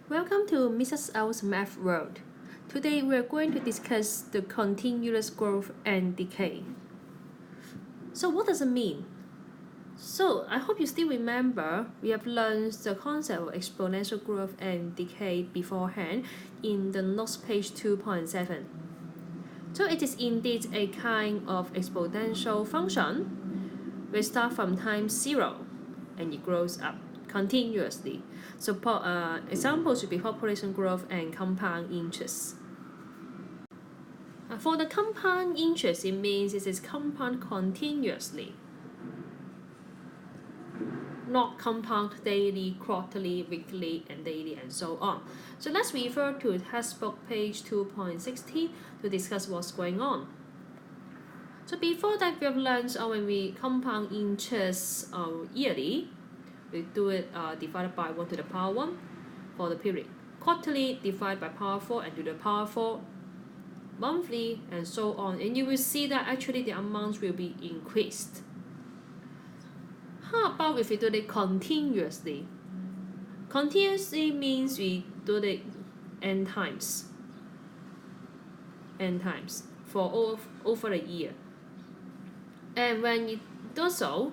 Welcome to Mrs. L's Math World. Today we are going to discuss the continuous growth and decay. So what does it mean? So I hope you still remember we have learned the concept of exponential growth and decay beforehand in the notes page 2.7. So it is indeed a kind of exponential function. We start from time 0 and it grows up continuously. So examples would be population growth and compound interest. For the compound interest, it means it is compound continuously, not compound daily, quarterly, weekly, and daily, and so on. So let's refer to textbook page 2.60 to discuss what's going on. So before that, we have learned when we compound interest yearly, we do it divided by 1 to the power 1 for the period. Quarterly, divide by power 4 and to the power 4. Monthly, and so on. And you will see that actually the amounts will be increased. How about if we do it continuously? Continuously means we do it n times for over a year. And when you do so,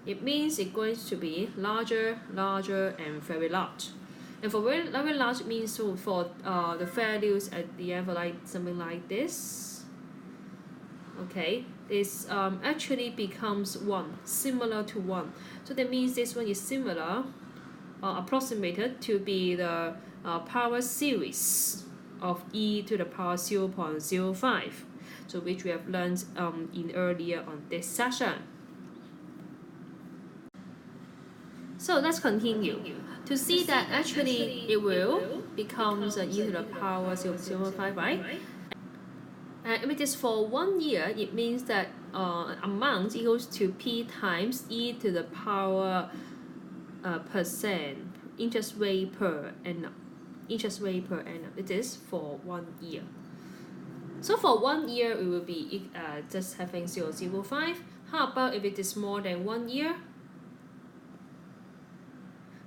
it means it's going to be larger, and very large. And for very large means so for the values at the end, like something like this. Okay, this actually becomes 1, similar to 1. So that means this one is similar, approximated to be the power series of e to the power 0.05. So which we have learned in earlier on this session. So let's continue to see that actually it will becomes e to the power 0.05, right? And if it is for 1 year, it means that amount equals to p times e to the power percent interest rate per annum. It is for 1 year. So for 1 year, it will be just having 0.05. How about if it is more than 1 year?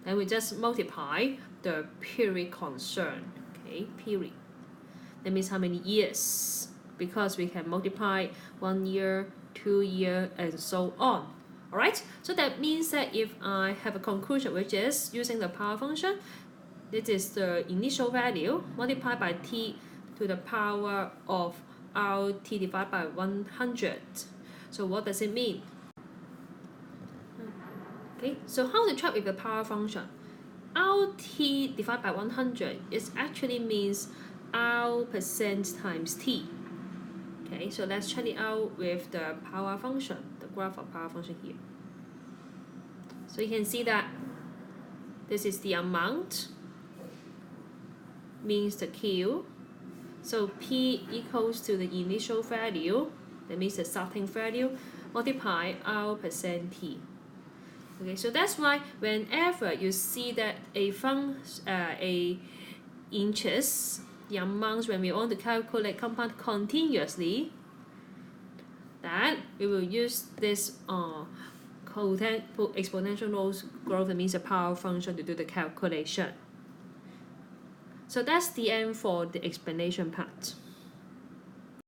Then we just multiply the period concerned. Okay, period. That means how many years? Because we can multiply 1 year, 2 year, and so on. Alright, so that means that if I have a conclusion which is using the power function, this is the initial value multiplied by t to the power of rt divided by 100. So what does it mean? Okay, so how to check with the power function? Rt divided by 100 is actually means R percent times t. Okay, so let's check it out with the power function, the graph of power function here. So you can see that this is the amount, means the Q. So P equals to the initial value, that means the starting value, multiply R percent t. Okay, so that's why whenever you see that a interest, the amounts when we want to calculate compound continuously, that we will use this exponential growth, that means the power function, to do the calculation. So that's the end for the explanation part.